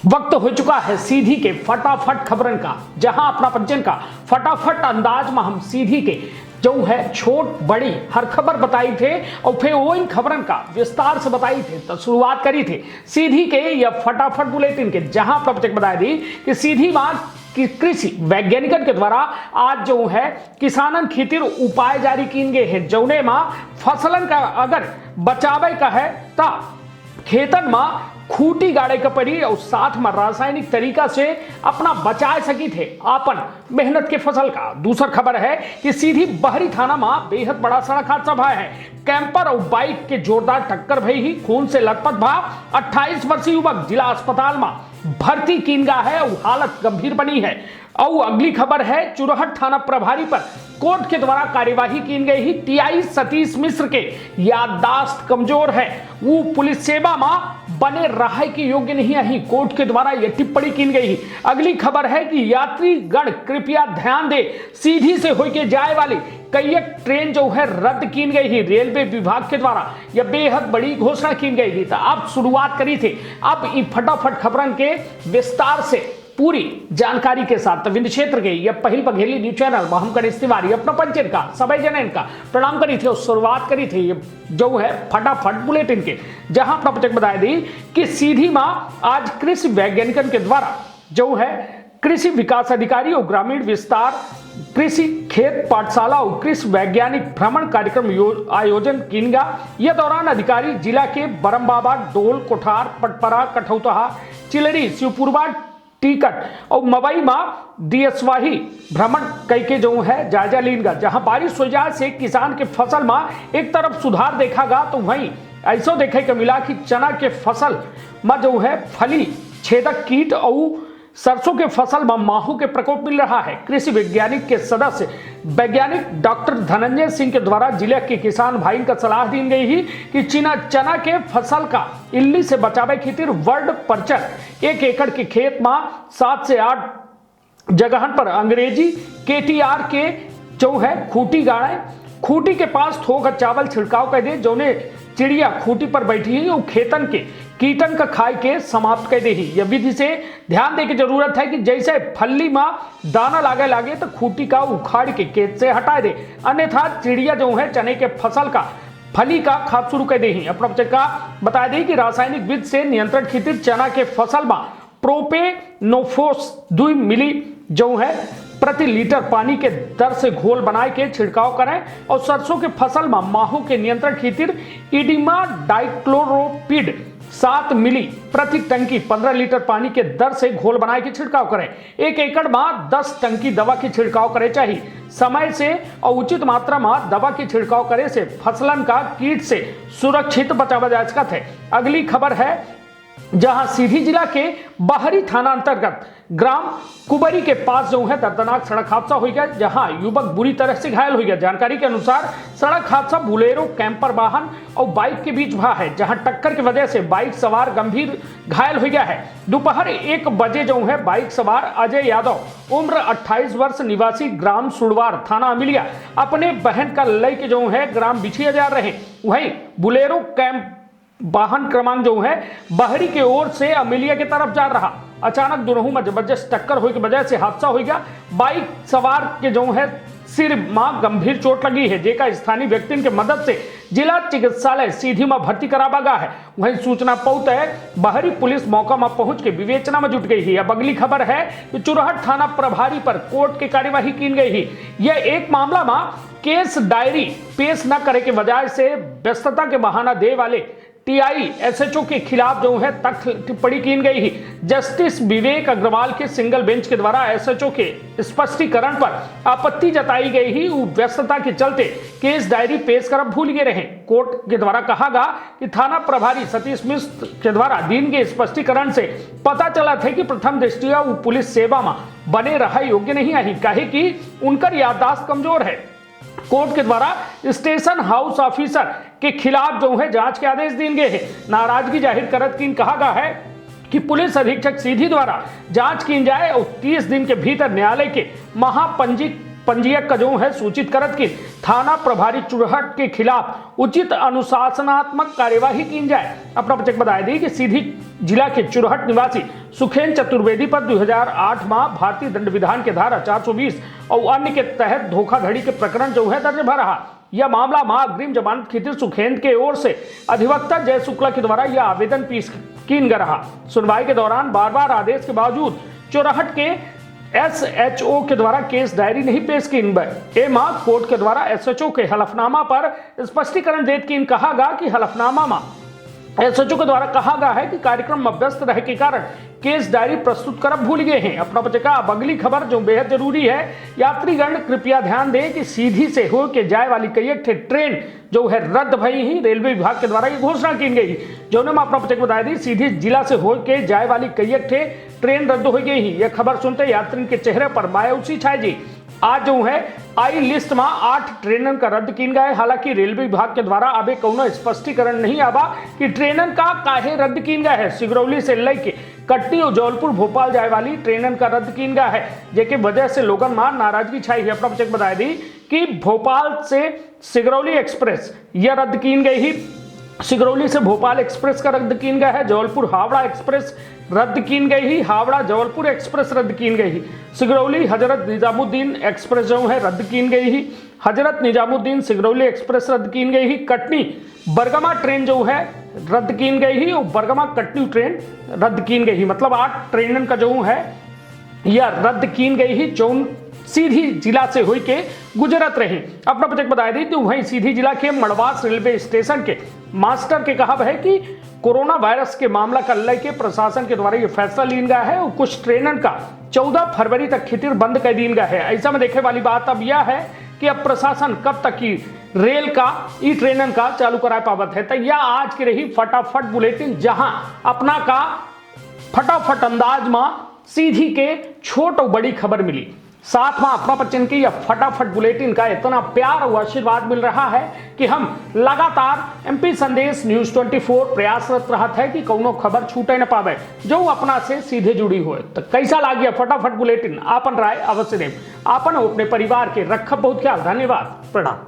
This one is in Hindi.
वक्त हो चुका है सीधी के फटाफट खबरन का, जहां अपना पंचन का फटाफट अंदाज में हम सीधी के जो है छोट बड़ी हर खबर बताई थे और फिर वो इन खबरन का विस्तार से बताई थे। तो शुरुआत करी थे सीधी के या फटाफट बुलेटिन के, जहां प्रवचक बताई दी कि सीधी बात कि कृषि वैज्ञानिकन के द्वारा आज जो है किसानन खातिर उपाय जारी किए गए हैं, जौने में फसलन का अगर बचावे का है ता खेतन में खूटी गाड़े का पड़ी और साथ में रासायनिक तरीका से अपना बचा सकी थे अपन मेहनत के फसल का। दूसरा खबर है कि सीधी बहरी थाना में बेहद बड़ा सड़क हादसा भा है। कैंपर और बाइक के जोरदार टक्कर भई ही खून से लथपथ भा 28 वर्षीय युवक जिला अस्पताल में भर्ती कीन गया है और हालत गंभीर बनी है। और अगली खबर है चुरहट थाना प्रभारी पर कोर्ट के द्वारा कार्यवाही की गई ही। टीआई सतीश मिश्र के याददाश्त कमजोर है, वो पुलिस सेवा में बने रहाई के योग्य नहीं है, कोर्ट के द्वारा यह टिप्पणी की गई। अगली खबर है कि यात्री गण कृपया ध्यान दे, सीधी से होके जाए वाली कई ट्रेन जो है रद्द की गई है। रेलवे विभाग के द्वारा यह बेहद बड़ी घोषणा की गई थी। तो अब शुरुआत करी थी अब इन फटाफट खबरन के विस्तार से पूरी जानकारी के साथ। तो विंध्य क्षेत्र के यह पहल बघेली न्यूज चैनल में हम गणेश तिवारी अपना पंचन का सभी जन का प्रणाम करी थे और शुरुआत करी थी जो है फटाफट बुलेटिन के, जहां प्रवचक बताई दी कि सीधी मां आज कृषि वैज्ञानिकन के द्वारा जो है कृषि विकास अधिकारी और ग्रामीण विस्तार कृषि खेत पाठशाला और कृषि वैज्ञानिक भ्रमण कार्यक्रम आयोजन किया। यह दौरान अधिकारी जिला के बरमबाबा, डोल, कोठार, पटपरा, कठौतहा, चिलरी, शिवपुरवा, टिकट और मवई में दियसवाही भ्रमण कई के जो है जायजा लेगा। जहां बारिश हो जाए से किसान के फसल में एक तरफ सुधार देखा गया तो वहीं ऐसा देखे को मिला कि चना के फसल में जो है फली छेदक कीट और सरसों के फसल में माहू के प्रकोप मिल रहा है। कृषि वैज्ञानिक के सदस्य वैज्ञानिक डॉक्टर धनंजय सिंह के द्वारा जिले के किसान भाई का सलाह दी गई ही कि चना के फसल का इल्ली से बचावे खातिर वर्ड परचर 1 एकड़ के खेत में 7 से 8 जगह पर अंग्रेजी KTR के जो है खूटी गाड़े, खूटी के पास थोक चावल छिड़काव कर दे, जोने चिड़िया खूटी पर बैठी है और खेतन के कीटन का खाई के समाप्त कर दे ही। यह विधि से ध्यान दे की जरूरत है कि जैसे फली में दाना लागे तो खूटी का उखाड़ के खेत से हटा दे, अन्यथा चिड़िया जो है चने के फसल का फली का खाद शुरू कर दे ही। प्रवचक का बता दें कि रासायनिक विधि से नियंत्रण खातिर चना के फसल में प्रोपेनोफोस 2 मिली जो है प्रति लीटर पानी के दर से घोल बनाए के छिड़काव करें और सरसों के फसल में माहू के नियंत्रण खातिर इडिमा डाइक्लोरोपिड 7 मिली प्रति टंकी 15 लीटर पानी के दर से घोल बनाए के छिड़काव करें। 1 एकड़ में 10 टंकी दवा की छिड़काव करे चाहिए। समय से और उचित मात्रा में दवा की छिड़काव करे से फसलन का कीट से सुरक्षित बचावा जा सकता है। अगली खबर है जहां सीधी जिला के बाहरी थाना अंतर्गत ग्राम कुबरी के पास जो है दर्दनाक सड़क हादसा हो गया, जहां युवक बुरी तरह से घायल हो गया। जानकारी के अनुसार सड़क हादसा बुलेरो कैंपर वाहन और बाइक के बीच हुआ है, जहां टक्कर की वजह से बाइक सवार गंभीर घायल हो गया है। दोपहर 1 बजे जो है बाइक सवार अजय यादव उम्र 28 वर्ष निवासी ग्राम सुड़वार थाना अमिलिया अपने बहन का लेके जो है ग्राम बिछिया जा रहे, वहीं बुलेरो कैंप वाहन क्रमांक जो है बहरी के ओर से अमेलिया की तरफ जा रहा। अचानक दोनों में जबरदस्त टक्कर होने की वजह से हादसा हो गया। बाइक सवार के जो है सिर में गंभीर चोट लगी है, जेका स्थानीय व्यक्ति की मदद से जिला चिकित्सालय सीधी में भर्ती करावा गया है। वहीं सूचना पाते है बहरी पुलिस मौका में पहुंच के विवेचना में जुट गई है। अब अगली खबर है कि चुरहट थाना प्रभारी पर कोर्ट की कार्यवाही की गई है। यह एक मामला में केस डायरी पेश न करे के वजह से व्यस्तता के बहाना दे वाले टीआई एसएचओ के खिलाफ जो है तख्त टिप्पणी की गई है। जस्टिस विवेक अग्रवाल के सिंगल बेंच के द्वारा एसएचओ के स्पष्टीकरण पर आपत्ति जताई गई ही। व्यस्तता के चलते केस डायरी पेश कर भूल गए रहे। कोर्ट के द्वारा कहा गया कि थाना प्रभारी सतीश मिश्र के द्वारा दिन के स्पष्टीकरण से पता चला था कि प्रथम दृष्टिया वो पुलिस सेवा में बने रहा योग्य नहीं आई, काहे कि उनका याददाश्त कमजोर है। कोर्ट के द्वारा स्टेशन हाउस ऑफिसर के खिलाफ जो है जांच के आदेश दिए गए हैं। नाराजगी जाहिर करत की कहा गया है कि पुलिस अधीक्षक सीधी द्वारा जांच की जाए और 30 दिन के भीतर न्यायालय के महापंजीयक का जो है सूचित करत की थाना प्रभारी चुरहट के खिलाफ उचित अनुशासनात्मक कार्यवाही की जाए। अपना परिचय बताया दी कि सीधी जिला के चुरहट निवासी सुखेन चतुर्वेदी पर 2008 माह भारतीय दंड विधान के धारा 420 और अन्य के तहत धोखाधड़ी के प्रकरण जो है दर्ज भर रहा। यह मामला मां अग्रिम जमानत खातिर सुखेन के ओर से अधिवक्ता जय शुक्ला के द्वारा यह आवेदन पेश किया गया रहा। सुनवाई के दौरान बार बार आदेश के बावजूद चुरहट के SHO के द्वारा केस डायरी नहीं पेश की गई। मां कोर्ट के द्वारा SHO के हलफनामा पर स्पष्टीकरण देते कि कहा गया कि हलफनामा में SHO के द्वारा कहा गया है कि कार्यक्रम में व्यस्त रहे के कारण केस डायरी प्रस्तुत करब भूल गए हैं। अपना बच्चा अब अगली खबर जो बेहद जरूरी है, यात्रीगण कृपया ध्यान दें कि सीधी से हो के जाए वाली कई ट्रेन जो है रद्द भई ही। रेलवे विभाग के द्वारा ये घोषणा की गई, जो ने अपना बच्चे को बताया दी सीधी जिला से हो के जाए वाली कई ट्रेन रद्द हो गई ही। यह खबर सुनते यात्री के चेहरे पर मायूसी छाई जी। आज जो है आई लिस्ट में 8 ट्रेनन का रद्द किया गया। हालांकि रेलवे विभाग के द्वारा अभी कौनो स्पष्टीकरण नहीं आवा कि ट्रेनन का काहे रद्द किया गया है। सिगरौली से लेके कटनी और जबलपुर भोपाल जाए वाली ट्रेनन का रद्द किया गया है, जेके वजह से लोगन में नाराजगी छाई है। अपना बच्चे बताया दी कि भोपाल से सिगरौली एक्सप्रेस यह रद्द की गई ही। सिगरौली से भोपाल एक्सप्रेस का रद्द किया गया है। जबलपुर हावड़ा एक्सप्रेस रद्द की गई ही। हावड़ा जबलपुर एक्सप्रेस रद्द की गई ही। सिगरौली हजरत निजामुद्दीन एक्सप्रेस जो है रद्द की गई ही। हजरत निजामुद्दीन सिगरौली एक्सप्रेस रद्द की गई ही। कटनी बरगमा ट्रेन जो है रद्द की गई ही और बरगमा कटनी ट्रेन रद्द की गई ही। मतलब 8 ट्रेन का जो है यह रद्द की गई ही, जो सीधी जिला से होई के गुजरत रही। अपना बच्चे बताया दी तो वहीं सीधी जिला के मड़वास रेलवे स्टेशन के मास्टर के कहा है कि कोरोना वायरस के मामला का लेके प्रशासन के द्वारा यह फैसला लिया गया है और कुछ ट्रेनन का 14 फरवरी तक खितिर बंद कर दिया गया है। ऐसा में देखने वाली बात अब यह है कि अब प्रशासन कब तक की रेल का ई ट्रेनन का चालू करा पावत है। तो यह आज की रही फटाफट बुलेटिन, जहां अपना का फटाफट अंदाज में सीधी के छोट और बड़ी खबर मिली। साथ में अपना बच्चन की यह फटाफट बुलेटिन का इतना प्यार और आशीर्वाद मिल रहा है कि हम लगातार MP संदेश न्यूज 24 प्रयासरत रहता है कि कौनो खबर छूटे न पावे जो अपना से सीधे जुड़ी हो। तो कैसा लागिया फटाफट बुलेटिन, आपन राय अवश्य दें। आपन अपने परिवार के रख बहुत ख्याल। धन्यवाद, प्रणाम।